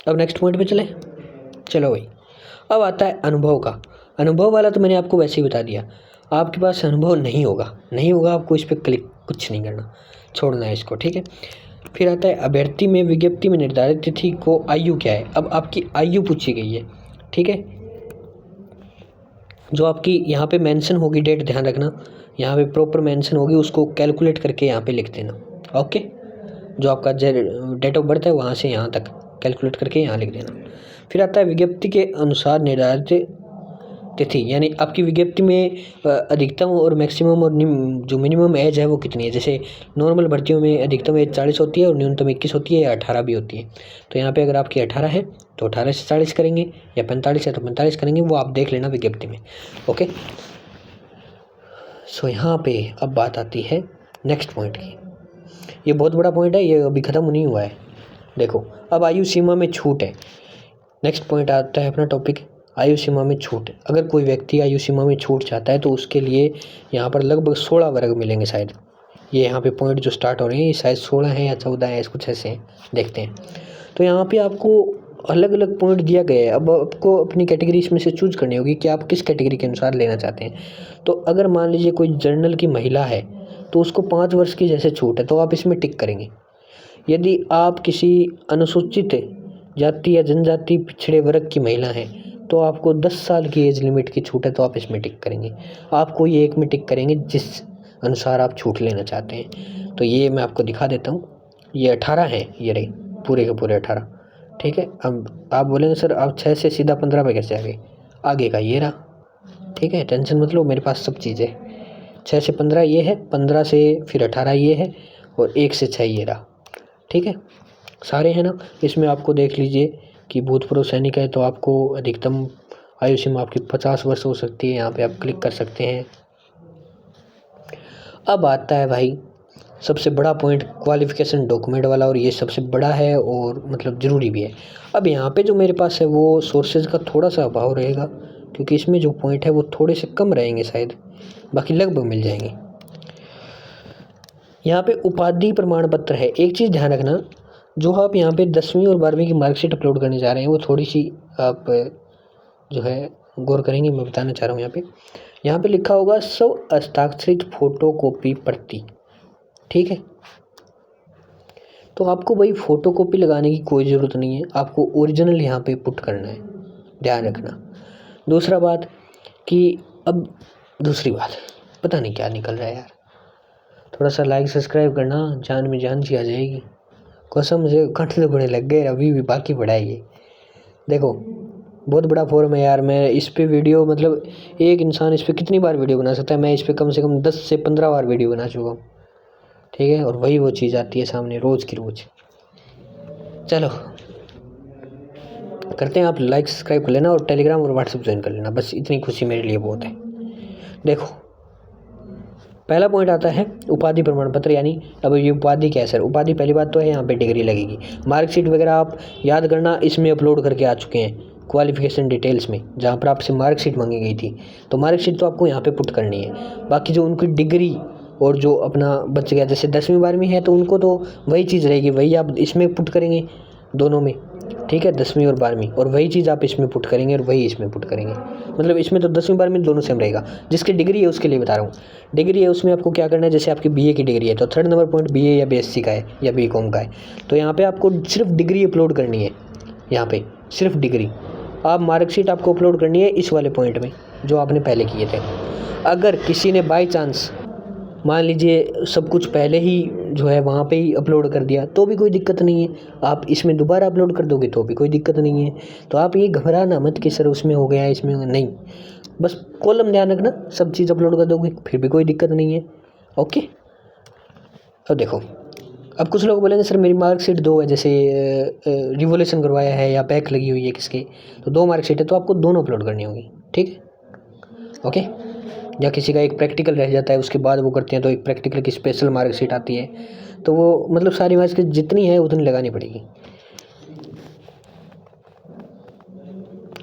[SPEAKER 1] अब नेक्स्ट पॉइंट पे चलो भाई। अब आता है अनुभव का। अनुभव वाला तो मैंने आपको वैसे ही बता दिया, आपके पास अनुभव नहीं होगा, आपको इस पर क्लिक कुछ नहीं करना, छोड़ना है इसको, ठीक है। फिर आता है अभ्यर्थी में विज्ञप्ति में निर्धारित तिथि को आयु क्या है। अब आपकी आयु पूछी गई है, ठीक है। जो आपकी यहाँ पे मेंशन होगी डेट, ध्यान रखना, यहाँ पे प्रॉपर मेंशन होगी, उसको कैलकुलेट करके यहाँ पे लिख देना। ओके, जो आपका डेट ऑफ बर्थ है वहाँ से यहाँ तक कैलकुलेट करके यहाँ लिख देना। फिर आता है विज्ञप्ति के अनुसार निर्धारित तिथि, यानी आपकी विज्ञप्ति में अधिकतम और मैक्सिमम और जो मिनिमम एज है वो कितनी है। जैसे नॉर्मल भर्तियों में अधिकतम एज 40 होती है और न्यूनतम 21 होती है, या 18 भी होती है। तो यहाँ पे अगर आपकी 18 है तो 18 से 40 करेंगे, या 45 है तो 45 करेंगे, वो आप देख लेना विज्ञप्ति में। ओके, सो यहाँ पे अब बात आती है नेक्स्ट पॉइंट की। ये बहुत बड़ा पॉइंट है, ये अभी ख़त्म नहीं हुआ है। देखो, अब आयु सीमा में छूट है। नेक्स्ट पॉइंट आता है अपना टॉपिक, आयु सीमा में छूट। अगर कोई व्यक्ति आयु सीमा में छूट चाहता है तो उसके लिए यहाँ पर लगभग 16 वर्ग मिलेंगे शायद। ये यहाँ पे पॉइंट जो स्टार्ट हो रहे हैं ये शायद 16 हैं या 14 हैं, कुछ ऐसे हैं, देखते हैं। तो यहाँ पे आपको अलग अलग पॉइंट दिया गया है। अब आपको अपनी कैटेगरी इसमें से चूज करनी होगी कि आप किस कैटेगरी के अनुसार लेना चाहते हैं। तो अगर मान लीजिए कोई जर्नल की महिला है तो उसको 5 वर्ष की जैसे छूट है, तो आप इसमें टिक करेंगे। यदि आप किसी अनुसूचित जाति या जनजाति पिछड़े वर्ग की महिला हैं तो आपको 10 साल की एज लिमिट की छूट है, तो आप इसमें टिक करेंगे। आप कोई एक में टिक करेंगे जिस अनुसार आप छूट लेना चाहते हैं। तो ये मैं आपको दिखा देता हूँ, ये 18 है, ये रही पूरे के पूरे 18, ठीक है। अब आप बोलेंगे सर आप 6 से सीधा 15 पे कैसे आ गए, आगे का ये रहा, ठीक है, टेंशन मत लो, मेरे पास सब चीज़ है। 6 से 15 ये है, 15 से फिर 18 ये है, और 1 से 6 ये रहा, ठीक है, सारे हैं ना। इसमें आपको देख लीजिए कि भूतपूर्व सैनिक है तो आपको अधिकतम आयु सीमा आपकी 50 वर्ष हो सकती है, यहाँ पे आप क्लिक कर सकते हैं। अब आता है भाई सबसे बड़ा पॉइंट, क्वालिफिकेशन डॉक्यूमेंट वाला, और ये सबसे बड़ा है और मतलब ज़रूरी भी है। अब यहाँ पे जो मेरे पास है वो सोर्सेज का थोड़ा सा अभाव रहेगा, क्योंकि इसमें जो पॉइंट है वो थोड़े से कम रहेंगे शायद, बाकी लगभग मिल जाएंगे। यहाँ पे उपाधि प्रमाण पत्र है। एक चीज़ ध्यान रखना, जो आप यहाँ पे 10वीं और 12वीं की मार्कशीट अपलोड करने जा रहे हैं वो थोड़ी सी आप जो है गौर करेंगे, मैं बताना चाह रहा हूँ। यहाँ पे लिखा होगा सब हस्ताक्षरित फोटो कॉपी प्रति, ठीक है। तो आपको भाई फ़ोटो कॉपी लगाने की कोई ज़रूरत नहीं है, आपको ओरिजिनल यहाँ पे पुट करना है, ध्यान रखना। दूसरी बात, पता नहीं क्या निकल रहा है यार। थोड़ा सा लाइक सब्सक्राइब करना, जान में जान सी आ जाएगी। कसम से कंठ दुखने लग गए, अभी भी बाकी पड़ा है ये। देखो बहुत बड़ा फॉर्म है यार। मैं इस पे वीडियो मतलब एक इंसान इस पे कितनी बार वीडियो बना सकता है, मैं इस पे कम से कम 10 से 15 बार वीडियो बना चुका हूँ, ठीक है। और वही वो चीज़ आती है सामने रोज़ की रोज़। चलो करते हैं, आप लाइक सब्सक्राइब कर लेना और टेलीग्राम और व्हाट्सएप ज्वाइन कर लेना, बस इतनी खुशी मेरे लिए बहुत है। देखो पहला पॉइंट आता है उपाधि प्रमाण पत्र, यानी अब ये उपाधि क्या है सर। उपाधि पहली बात तो है यहाँ पे डिग्री लगेगी। मार्कशीट वगैरह आप याद करना इसमें अपलोड करके आ चुके हैं क्वालिफिकेशन डिटेल्स में, जहाँ पर आपसे मार्कशीट मांगी गई थी, तो मार्कशीट तो आपको यहाँ पे पुट करनी है। बाकी जो उनकी डिग्री और जो अपना बच गया, जैसे 10वीं 12वीं है तो उनको तो वही चीज़ रहेगी, वही आप इसमें पुट करेंगे दोनों में, ठीक है। 10वीं और 12वीं, और वही चीज़ आप इसमें पुट करेंगे और वही इसमें पुट करेंगे। मतलब इसमें तो 10वीं 12वीं दोनों सेम रहेगा। जिसकी डिग्री है उसके लिए बता रहा हूँ। डिग्री है उसमें आपको क्या करना है, जैसे आपकी बीए की डिग्री है तो 3rd नंबर पॉइंट बीए या बीएससी का है या बीकॉम का है, तो यहाँ पे आपको सिर्फ डिग्री अपलोड करनी है। यहाँ पे सिर्फ डिग्री, आप मार्कशीट आपको अपलोड करनी है इस वाले पॉइंट में जो आपने पहले किए थे। अगर किसी ने बाई चांस मान लीजिए सब कुछ पहले ही जो है वहाँ पे ही अपलोड कर दिया तो भी कोई दिक्कत नहीं है, आप इसमें दोबारा अपलोड कर दोगे तो भी कोई दिक्कत नहीं है। तो आप ये घबराना मत कि सर उसमें हो गया इसमें नहीं, बस कॉलम ध्यान रखना, सब चीज़ अपलोड कर दोगे फिर भी कोई दिक्कत नहीं है। ओके अब देखो, अब कुछ लोग बोलेंगे सर मेरी मार्कशीट 2 है, जैसे रिवोल्यूशन करवाया है या बैक लगी हुई है किसके, तो 2 मार्कशीट है तो आपको दोनों अपलोड करनी होगी, ठीक है। ओके, या किसी का एक प्रैक्टिकल रह जाता है उसके बाद वो करते हैं तो एक प्रैक्टिकल की स्पेशल मार्कशीट आती है, तो वो मतलब सारी मार्कशीट जितनी है उतनी लगानी पड़ेगी।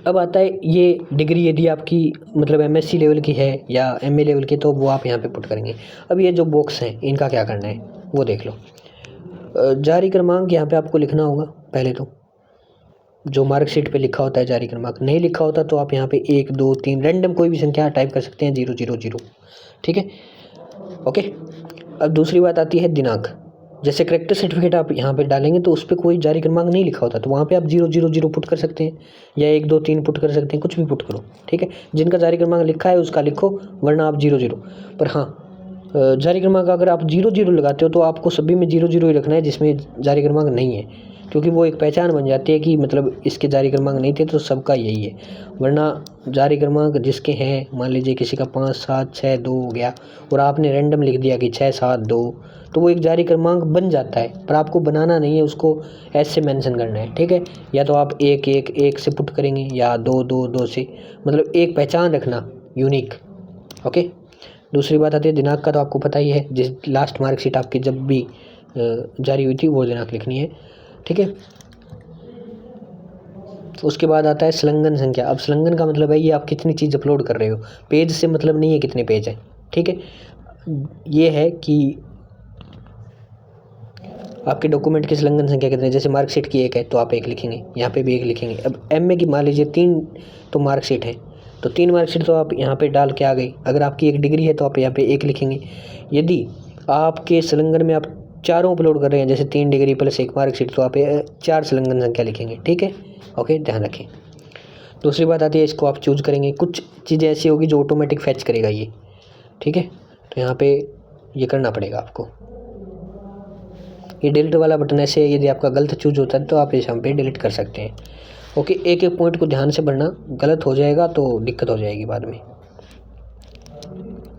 [SPEAKER 1] अब आता है ये डिग्री, यदि आपकी मतलब एमएससी लेवल की है या एमए लेवल की तो वो आप यहाँ पे पुट करेंगे। अब ये जो बॉक्स हैं इनका क्या करना है वो देख लो। जारी क्रमांक यहाँ पे आपको लिखना होगा पहले तो, जो मार्कशीट पे लिखा होता है जारी क्रमांक। नहीं लिखा होता तो आप यहाँ पे 1 2 3 रैंडम कोई भी संख्या टाइप कर सकते हैं, 0 0 0, ठीक है। ओके, अब दूसरी बात आती है दिनांक। जैसे करेक्टर सर्टिफिकेट आप यहाँ पे डालेंगे तो उस पर कोई जारी क्रमांक नहीं लिखा होता, तो वहाँ पे आप 0 0 0 पुट कर सकते हैं या 1 2 3 पुट कर सकते हैं, कुछ भी पुट करो, ठीक है। जिनका जारी क्रमांक लिखा है उसका लिखो, वरना आप 0 0। पर हाँ, जारी क्रमांक अगर आप 0 0 लगाते हो तो आपको सभी में 0 0 ही रखना है जिसमें जारी क्रमांक नहीं है, क्योंकि वो एक पहचान बन जाती है कि मतलब इसके जारी क्रमांक नहीं थे तो सबका यही है। वरना जारी क्रमांक जिसके हैं, मान लीजिए किसी का 5 7 6 2 हो गया और आपने रैंडम लिख दिया कि 6 7 2, तो वो एक जारी क्रमांक बन जाता है, पर आपको बनाना नहीं है, उसको ऐसे मेंशन करना है, ठीक है। या तो आप 1 1 1 से पुट करेंगे या 2 2 2 से, मतलब एक पहचान रखना यूनिक। ओके, दूसरी बात आती है दिनांक का, तो आपको पता ही है जिस लास्ट मार्कशीट आपकी जब भी जारी हुई थी वो दिनांक लिखनी है, ठीक है। उसके बाद आता है संलग्न संख्या। अब संलग्न का मतलब है ये आप कितनी चीज़ अपलोड कर रहे हो, पेज से मतलब नहीं है कितने पेज हैं, ठीक है। ये है कि आपके डॉक्यूमेंट की संलग्न संख्या कितनी है। जैसे मार्कशीट की 1 है तो आप 1 लिखेंगे, यहाँ पे भी 1 लिखेंगे। अब एमए की मान लीजिए 3 तो मार्कशीट है, तो 3 मार्कशीट तो आप यहाँ पे डाल के आ गई। अगर आपकी 1 डिग्री है तो आप यहाँ पे 1 लिखेंगे। यदि आपके संलग्न में आप चारों अपलोड कर रहे हैं, जैसे 3 डिग्री प्लस 1 मार्कशीट, तो आप 4 संलग्न संख्या लिखेंगे, ठीक है। ओके, ध्यान रखें। दूसरी बात आती है इसको आप चूज करेंगे, कुछ चीज़ें ऐसी होगी जो ऑटोमेटिक फैच करेगा ये, ठीक है। तो यहाँ पे ये करना पड़ेगा आपको। ये डिलीट वाला बटन ऐसे है, यदि आपका गलत चूज होता है तो आप इस यहाँ पे डिलीट कर सकते हैं। ओके, एक एक पॉइंट को ध्यान से पढ़ना, गलत हो जाएगा तो दिक्कत हो जाएगी बाद में।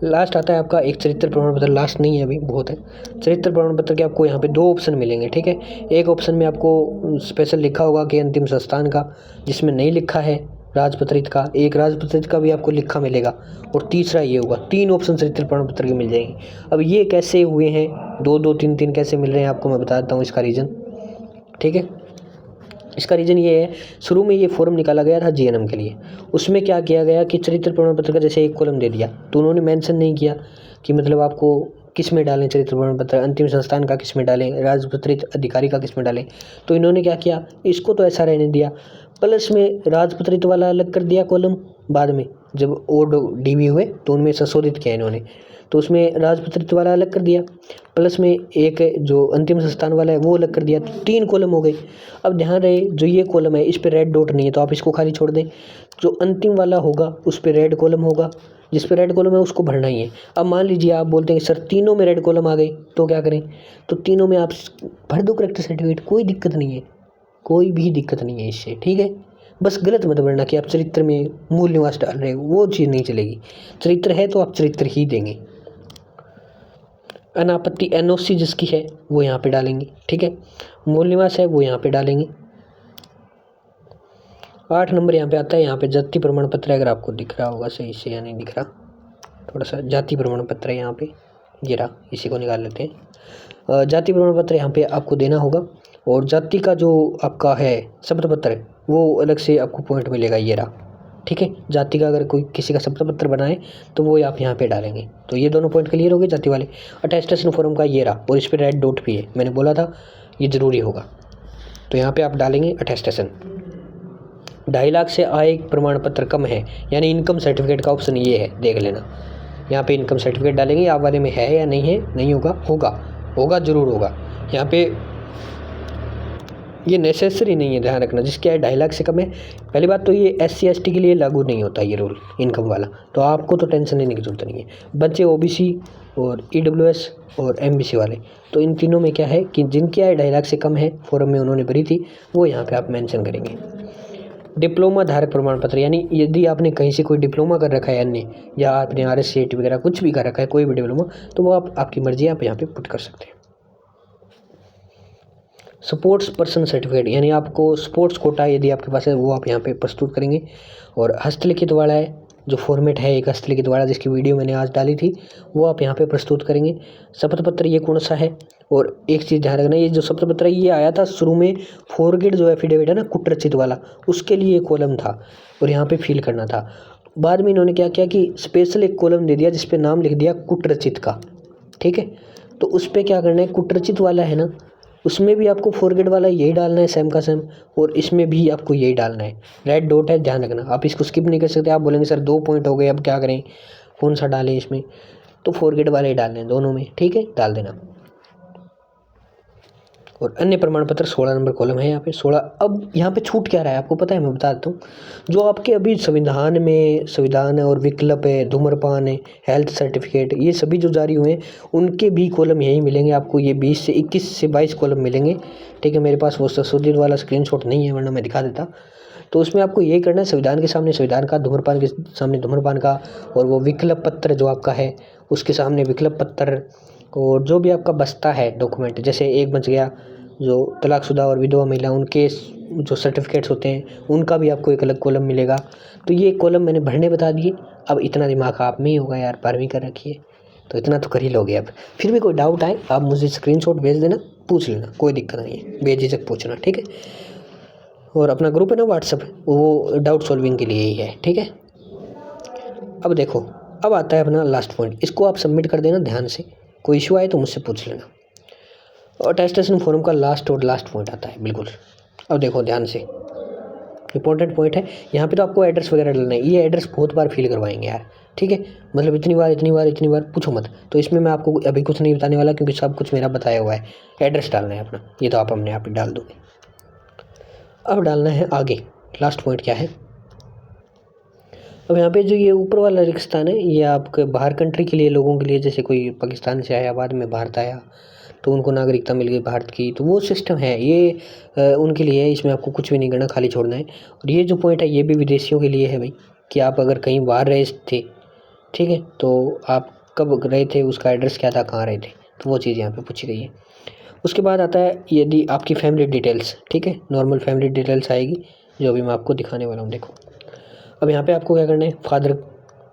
[SPEAKER 1] लास्ट आता है आपका एक चरित्र प्रमाण पत्र। लास्ट नहीं है अभी, बहुत है। चरित्र प्रमाण पत्र के आपको यहाँ पे 2 ऑप्शन मिलेंगे, ठीक है। एक ऑप्शन में आपको स्पेशल लिखा होगा कि अंतिम संस्थान का, जिसमें नहीं लिखा है राजपत्रित का। एक राजपत्रित का भी आपको लिखा मिलेगा, और तीसरा ये होगा। 3 ऑप्शन चरित्र प्रमाण पत्र के मिल जाएंगे। अब ये कैसे हुए हैं, 2 2 3 3 कैसे मिल रहे हैं आपको मैं बता देता हूँ इसका रीज़न, ठीक है। इसका रीज़न ये है, शुरू में ये फॉर्म निकाला गया था जीएनएम के लिए। उसमें क्या किया गया कि चरित्र प्रमाण पत्र का जैसे एक कॉलम दे दिया, तो उन्होंने मेंशन नहीं किया कि मतलब आपको किस में डालें चरित्र प्रमाण पत्र, अंतिम संस्थान का किस में डालें, राजपत्रित अधिकारी का किस में डालें। तो इन्होंने क्या किया, इसको तो ऐसा रहने दिया, प्लस में राजपत्रित वाला अलग कर दिया कॉलम। बाद में जब और डीबी हुए तो उनमें संशोधित किया इन्होंने, तो उसमें राजपत्रित वाला अलग कर दिया, प्लस में एक जो अंतिम स्थान वाला है वो अलग कर दिया, तो 3 कॉलम हो गए। अब ध्यान रहे जो ये कॉलम है इस पे रेड डॉट नहीं है तो आप इसको खाली छोड़ दें। जो अंतिम वाला होगा उस पे रेड कॉलम होगा, जिस पे रेड कॉलम है उसको भरना ही है। अब मान लीजिए आप बोलते हैं सर तीनों में रेड कॉलम आ गई तो क्या करें, तो तीनों में आप भर दो करेक्टर सर्टिफिकेट, कोई दिक्कत नहीं है, कोई भी दिक्कत नहीं है इससे, ठीक है। बस गलत मत भरना कि आप चरित्र में मूल निवास डाल रहे हो, वो चीज़ नहीं चलेगी। चरित्र है तो आप चरित्र ही देंगे। अनापत्ति एनओसी जिसकी है वो यहाँ पे डालेंगे, ठीक है। मूल निवास है वो यहाँ पे डालेंगे। 8 नंबर यहाँ पे आता है, यहाँ पे जाति प्रमाण पत्र, अगर आपको दिख रहा होगा सही से या नहीं दिख रहा, थोड़ा सा जाति प्रमाण पत्र है यहाँ पे, ये रहा, इसी को निकाल लेते हैं। जाति प्रमाण पत्र यहाँ पे आपको देना होगा, और जाति का जो आपका है शपथ पत्र वो अलग से आपको पॉइंट मिलेगा, ये रहा, ठीक है। जाति का अगर कोई किसी का शपथ पत्र बनाए तो वो आप यहाँ पे डालेंगे। तो ये दोनों पॉइंट क्लियर हो गए जाति वाले। अटेस्टेशन फॉर्म का ये रहा, और इस पर रेड डॉट भी है, मैंने बोला था ये ज़रूरी होगा, तो यहाँ पे आप डालेंगे अटेस्टेशन। 2.5 लाख से आय प्रमाण पत्र कम है, यानी इनकम सर्टिफिकेट का ऑप्शन ये है, देख लेना। यहाँ पे इनकम सर्टिफिकेट डालेंगे, आप वाले में है या नहीं है, नहीं होगा, होगा ज़रूर होगा। यहाँ पे ये नेसेसरी नहीं है, ध्यान रखना, जिसके 2.5 लाख से कम है। पहली बात तो ये SC ST के लिए लागू नहीं होता ये रूल इनकम वाला, तो आपको तो टेंशन लेने की जरूरत नहीं है। बच्चे OBC और EWS और MBC वाले, तो इन तीनों में क्या है कि जिनकी आय 2.5 लाख से कम है, फॉर्म में उन्होंने भरी थी, वो यहाँ पे आप मेंशन करेंगे। डिप्लोमा धारक प्रमाण पत्र, यानी यदि आपने कहीं से कोई डिप्लोमा कर रखा है अन्य, या आपने RSCET वगैरह कुछ भी कर रखा है, कोई भी डिप्लोमा, तो वो आपकी मर्जी है, आप यहाँ पे पुट कर सकते हैं। स्पोर्ट्स पर्सन सर्टिफिकेट, यानी आपको स्पोर्ट्स कोटा यदि आपके पास है वो आप यहाँ पे प्रस्तुत करेंगे। और हस्तलिखित वाला है, जो फॉर्मेट है एक हस्तलिखित वाला जिसकी वीडियो मैंने आज डाली थी, वो आप यहाँ पे प्रस्तुत करेंगे। शपथ पत्र ये कौन सा है, और एक चीज़ ध्यान रखना, ये जो शपथ पत्र है ये आया था शुरू में फॉरगेट जो एफिडेविट है ना कुटरचित वाला, उसके लिए एक कॉलम था और यहाँ पे फिल करना था। बाद में इन्होंने क्या किया कि स्पेशल एक कॉलम दे दिया जिसपे नाम लिख दिया कुटरचित का, ठीक है। तो उस पर क्या करना है, कुटरचित वाला है ना, उसमें भी आपको फॉरगेट वाला यही डालना है सेम का सेम, और इसमें भी आपको यही डालना है। रेड डॉट है, ध्यान रखना, आप इसको स्किप नहीं कर सकते। आप बोलेंगे सर 2 पॉइंट हो गए, अब क्या करें, कौन सा डालें इसमें, तो फॉरगेट वाले ही डालने हैं दोनों में, ठीक है, डाल देना। और अन्य प्रमाण पत्र 16 नंबर कॉलम है यहाँ पे 16। अब यहाँ पे छूट क्या रहा है आपको पता है, मैं बता देता हूँ। जो आपके अभी संविधान में संविधान है और विकल्प है, धूम्रपान है, हेल्थ सर्टिफिकेट, ये सभी जो जारी हुए हैं उनके भी कॉलम यही मिलेंगे आपको। ये 20 से 21 से 22 कॉलम मिलेंगे, ठीक है। मेरे पास वो संशोधित वाला स्क्रीनशॉट नहीं है, वरना मैं दिखा देता। तो उसमें आपको यही करना है, संविधान के सामने संविधान का, धूम्रपान के सामने धूम्रपान का, और वो विकल्प पत्र जो आपका है उसके सामने विकल्प पत्र, और जो भी आपका बचता है डॉक्यूमेंट, जैसे एक बच गया जो तलाकशुदा और विधवा महिला, उनके जो सर्टिफिकेट्स होते हैं उनका भी आपको एक अलग कॉलम मिलेगा। तो ये कॉलम मैंने भरने बता दिए। अब इतना दिमाग आप में ही होगा यार, 12वीं कर रखी है तो इतना तो कर ही लोगे। अब फिर भी कोई डाउट आए आप मुझे स्क्रीनशॉट भेज देना, पूछ लेना, कोई दिक्कत नहीं है, बेझिझक पूछना, ठीक है। और अपना ग्रुप है ना व्हाट्सअप, वो डाउट सॉल्विंग के लिए ही है, ठीक है। अब देखो, अब आता है अपना लास्ट पॉइंट, इसको आप सबमिट कर देना ध्यान से, कोई इशू आए तो मुझसे पूछ लेना। और अटेस्टेशन फॉर्म का लास्ट पॉइंट आता है बिल्कुल। अब देखो ध्यान से, इंपॉर्टेंट पॉइंट है यहाँ पे, तो आपको एड्रेस वगैरह डालना है। ये एड्रेस बहुत बार फिल करवाएंगे यार, ठीक है, मतलब इतनी बार पूछो मत। तो इसमें मैं आपको अभी कुछ नहीं बताने वाला क्योंकि सब कुछ मेरा बताया हुआ है। एड्रेस डालना है अपना, ये तो आप अपने आप ही डाल दोगे। अब डालना है आगे, लास्ट पॉइंट क्या है। अब यहाँ पे जो ये ऊपर वाला रिक्स्थान है, ये आपके बाहर कंट्री के लिए, लोगों के लिए, जैसे कोई पाकिस्तान से आया बाद में भारत आया तो उनको नागरिकता मिल गई भारत की, तो वो सिस्टम है ये उनके लिए है। इसमें आपको कुछ भी नहीं करना, खाली छोड़ना है। और ये जो पॉइंट है ये भी विदेशियों के लिए है भाई, कि आप अगर कहीं बाहर रहे थे, ठीक है, तो आप कब रहे थे, उसका एड्रेस क्या था, कहाँ रहे थे, तो वो चीज़ यहाँ पे पूछी गई है। उसके बाद आता है यदि आपकी फैमिली डिटेल्स, ठीक है, नॉर्मल फैमिली डिटेल्स आएगी जो अभी मैं आपको दिखाने वाला हूँ। देखो अब यहाँ पे आपको क्या करना है,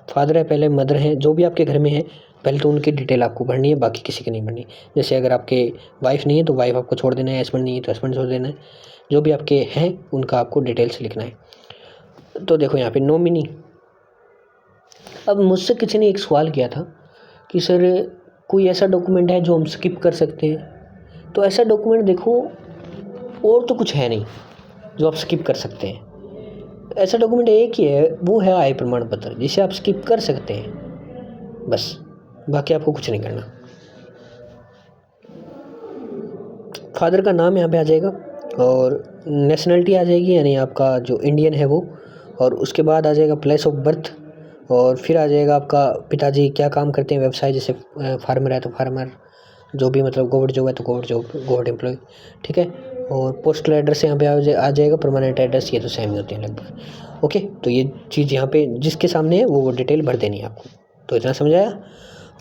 [SPEAKER 1] फादर है पहले, मदर है, जो भी आपके घर में है पहले तो उनकी डिटेल आपको भरनी है, बाकी किसी की नहीं भरनी। जैसे अगर आपके वाइफ नहीं है तो वाइफ आपको छोड़ देना है, हस्बैंड नहीं है तो हस्बैंड छोड़ देना है, जो भी आपके हैं उनका आपको डिटेल्स लिखना है। तो देखो यहाँ पे नॉमिनी। अब मुझसे किसी ने एक सवाल किया था कि सर कोई ऐसा डॉक्यूमेंट है जो हम स्किप कर सकते हैं, तो ऐसा डॉक्यूमेंट देखो और तो कुछ है नहीं जो आप स्किप कर सकते हैं। ऐसा डॉक्यूमेंट एक ही है, वो है आय प्रमाण पत्र, जिसे आप स्किप कर सकते हैं बस। बाकी आपको कुछ नहीं करना। फादर का नाम यहाँ पे आ जाएगा और नेशनलिटी आ जाएगी, यानी आपका जो इंडियन है वो, और उसके बाद आ जाएगा प्लेस ऑफ बर्थ, और फिर आ जाएगा आपका पिताजी क्या काम करते हैं, व्यवसाय, जैसे फार्मर है तो फार्मर, जो भी मतलब गवर्नमेंट जॉब है तो गवर्नमेंट जॉब, गवर्नमेंट एम्प्लॉय, ठीक है। और पोस्टल एड्रेस यहाँ पे आ जाएगा, परमानेंट एड्रेस, ये तो सेम ही होते हैं लगभग। ओके, तो ये चीज़ यहाँ पे जिसके सामने है वो डिटेल भर देनी है आपको। तो इतना समझ आया?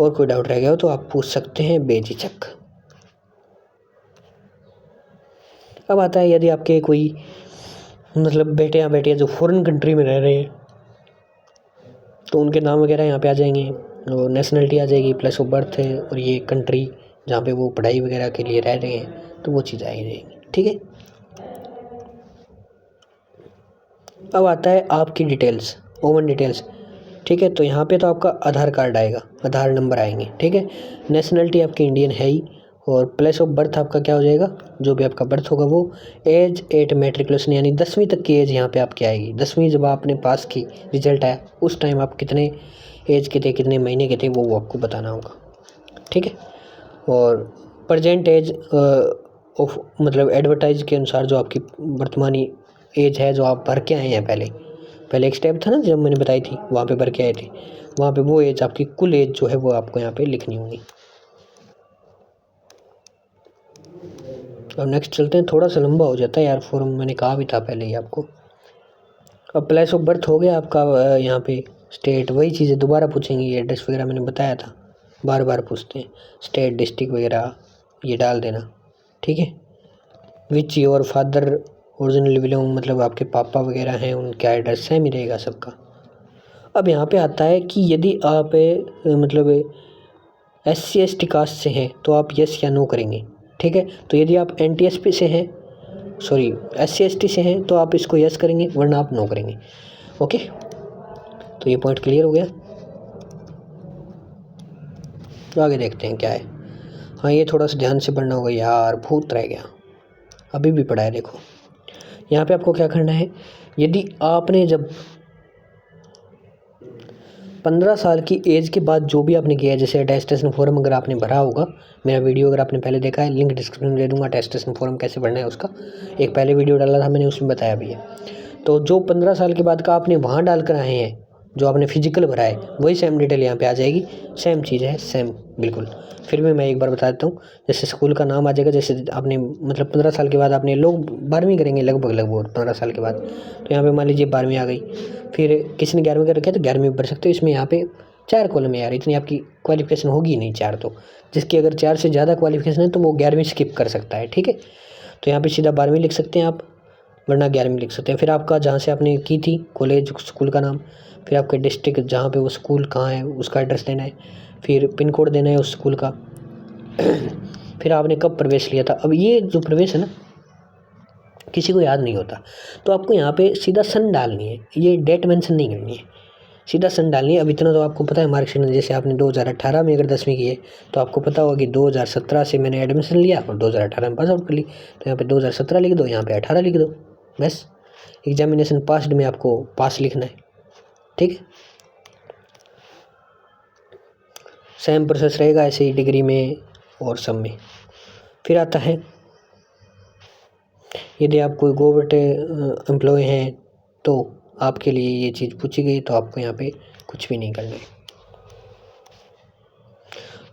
[SPEAKER 1] और कोई डाउट रह गया हो तो आप पूछ सकते हैं बेझिझक। अब आता है यदि आपके कोई मतलब बेटे या बेटियाँ जो फॉरेन कंट्री में रह रहे हैं तो उनके नाम वगैरह यहाँ पे आ जाएंगे, और नेशनलिटी आ जाएगी, प्लेस ऑफ बर्थ है, और ये कंट्री जहाँ पे वो पढ़ाई वगैरह के लिए रह रहे हैं तो वो चीज़ आ जाएगी, ठीक है। अब आता है आपकी डिटेल्स, ओवन डिटेल्स, ठीक है। तो यहाँ पे तो आपका आधार कार्ड आएगा, आधार नंबर आएंगे, ठीक है। नेशनलिटी आपकी इंडियन है ही, और प्लेस ऑफ बर्थ आपका क्या हो जाएगा, जो भी आपका बर्थ होगा वो। एज 8 मैट्रिकुलेशन, यानी 10वीं तक की एज यहाँ पे आपकी आएगी। 10वीं जब आपने पास की, रिजल्ट आया, उस टाइम आप कितने एज के थे, कितने महीने के थे, वो आपको बताना होगा, ठीक है। और प्रजेंट एज ऑफ मतलब एडवर्टाइज के अनुसार जो आपकी वर्तमानी एज है, जो आप भर के आए हैं, पहले एक स्टेप था ना जब मैंने बताई थी, वहाँ पे भर के आए थे, वहाँ पे वो एज आपकी कुल एज जो है वो आपको यहाँ पे लिखनी होगी। अब नेक्स्ट चलते हैं, थोड़ा सा लंबा हो जाता है यार फॉर्म, मैंने कहा भी था पहले ही आपको। अब प्लेस ऑफ बर्थ हो गया आपका, यहाँ पे स्टेट, वही चीज़ें दोबारा पूछेंगी, एड्रेस वगैरह मैंने बताया था, बार बार पूछते हैं, स्टेट, डिस्ट्रिक्ट वगैरह ये डाल देना, ठीक है। Which your father originally belong, मतलब आपके पापा वगैरह हैं उनका एड्रेस सेम ही रहेगा सबका। अब यहाँ पे आता है कि यदि आप मतलब SC ST कास्ट से हैं तो आप यस या नो करेंगे, ठीक है। तो यदि आप NTSP से हैं, सॉरी SC ST से हैं, तो आप इसको यस करेंगे, वरना आप नो करेंगे, ओके। तो ये पॉइंट क्लियर हो गया। तो आगे देखते हैं क्या है। हाँ, ये थोड़ा सा ध्यान से पढ़ना होगा यार, भूत रह गया, अभी भी पढ़ा है। देखो यहाँ पे आपको क्या करना है, यदि आपने जब 15 साल की एज के बाद जो भी आपने किया है, जैसे अटेस्टेशन फॉर्म अगर आपने भरा होगा, मेरा वीडियो अगर आपने पहले देखा है, लिंक डिस्क्रिप्शन में दे दूँगा, अटेस्टेशन फॉर्म कैसे भरना है उसका एक पहले वीडियो डाला था मैंने, उसमें बताया भी है। तो जो 15 साल के बाद का आपने वहाँ डाल कर आए हैं, जो आपने फिजिकल भरा है, वही सेम डिटेल यहाँ पे आ जाएगी, सेम चीज़ है, सेम बिल्कुल। फिर भी मैं एक बार बता देता हूँ, जैसे स्कूल का नाम आ जाएगा, जैसे आपने मतलब 15 साल के बाद आपने, लोग 12वीं करेंगे लगभग 15 साल के बाद, तो यहाँ पे मान लीजिए 12वीं आ गई, फिर किसी ने 11वीं कर रखी है तो 11वीं भर सकते हो। इसमें यहाँ पे 4 कॉलम है यार, इतनी आपकी क्वालिफिकेशन होगी नहीं 4, तो जिसकी अगर 4 से ज़्यादा क्वालिफिकेशन है तो वो 11वीं स्किप कर सकता है, ठीक है। तो यहाँ पे सीधा 12वीं लिख सकते हैं आप, वरना 11वीं लिख सकते हैं। फिर आपका जहाँ से आपने की थी कॉलेज, स्कूल का नाम, फिर आपके डिस्ट्रिक्ट जहाँ पे वो स्कूल कहाँ है उसका एड्रेस देना है, फिर पिन कोड देना है उस स्कूल का, फिर आपने कब प्रवेश लिया था। अब ये जो प्रवेश है ना, किसी को याद नहीं होता, तो आपको यहाँ पे सीधा सन डालनी है, ये डेट मेंशन नहीं करनी है, सीधा सन डालनी है। अब इतना तो आपको पता है मार्कशीट में, जैसे आपने 2018 में अगर 10वीं की है तो आपको पता होगा कि 2017 से मैंने एडमिशन लिया और 2018 में पास आउट कर ली, तो यहाँ पे 2017 लिख दो, यहाँ पे 18 लिख दो, बस। एग्जामिनेशन पास्ड में आपको पास लिखना है, ठीक है। सेम प्रोसेस रहेगा ऐसे ही डिग्री में और सब में। फिर आता है यदि आप कोई गवर्नमेंट एम्प्लॉय हैं तो आपके लिए ये चीज़ पूछी गई, तो आपको यहाँ पे कुछ भी नहीं करना है।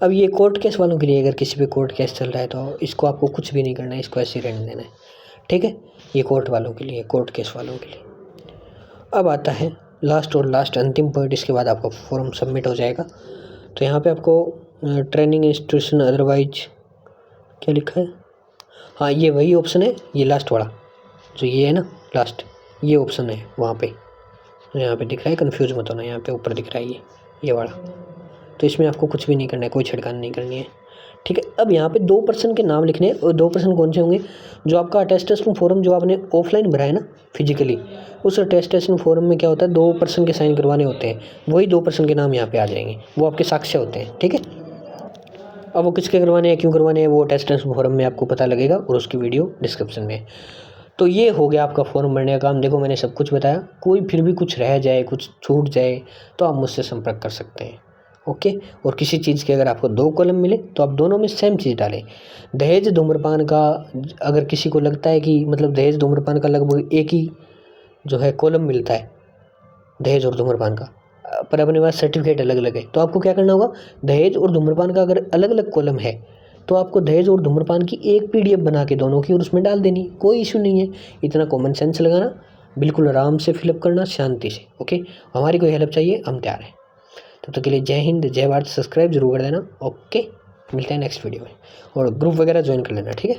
[SPEAKER 1] अब ये कोर्ट केस वालों के लिए, अगर किसी पे कोर्ट केस चल रहा है तो इसको आपको कुछ भी नहीं करना है, इसको ऐसे ही रहने देना है, ठीक है। ये कोर्ट वालों के लिए, कोर्ट केस वालों के लिए। अब आता है लास्ट अंतिम पॉइंट, इसके बाद आपका फॉर्म सबमिट हो जाएगा। तो यहाँ पे आपको ट्रेनिंग इंस्टीट्यूशन अदरवाइज क्या लिखा है, हाँ ये वही ऑप्शन है, ये लास्ट वाला जो ये है ना लास्ट, ये ऑप्शन है वहाँ पे, यहाँ पे दिख रहा है, कंफ्यूज मत होना, यहाँ पे ऊपर दिख रहा है ये वाला। तो इसमें आपको कुछ भी नहीं करना है, कोई छिड़कान नहीं करनी है, ठीक है। अब यहाँ पे 2 पर्सन के नाम लिखने हैं, और 2 पर्सन कौन से होंगे, जो आपका अटेस्टेशन फॉर्म जो आपने ऑफलाइन भरा है ना फिजिकली, उस अटेस्टेशन फॉर्म में क्या होता है 2 पर्सन के साइन करवाने होते हैं, वही 2 पर्सन के नाम यहाँ पे आ जाएंगे, वो आपके साक्ष्य होते हैं, ठीक है। अब वो किसके करवाने हैं, क्यों करवाने हैं, वो अटेस्टेशन फॉर्म में आपको पता लगेगा, और उसकी वीडियो डिस्क्रिप्शन में। तो ये हो गया आपका फॉर्म भरने का काम। देखो मैंने सब कुछ बताया, कोई फिर भी कुछ रह जाए, कुछ छूट जाए तो आप मुझसे संपर्क कर सकते हैं। ओके। और किसी चीज़ के अगर आपको 2 कॉलम मिले तो आप दोनों में सेम चीज़ डालें। दहेज धूम्रपान का अगर किसी को लगता है कि मतलब दहेज धूम्रपान का लगभग एक ही जो है कॉलम मिलता है दहेज और धूम्रपान का, पर अपने पास सर्टिफिकेट अलग अलग है, तो आपको क्या करना होगा, दहेज और धूम्रपान का अगर अलग अलग कॉलम है तो आपको दहेज और धूम्रपान की एक पीडीएफ बना के दोनों की और उसमें डाल देनी, कोई इशू नहीं है। इतना कॉमन सेंस लगाना, बिल्कुल आराम से फिलअप करना शांति से। ओके, हमारी कोई हेल्प चाहिए हम तैयार हैं। तब तक के लिए जय हिंद जय भारत, सब्सक्राइब जरूर कर देना। ओके, मिलते हैं नेक्स्ट वीडियो में, और ग्रुप वगैरह ज्वाइन कर लेना, ठीक है।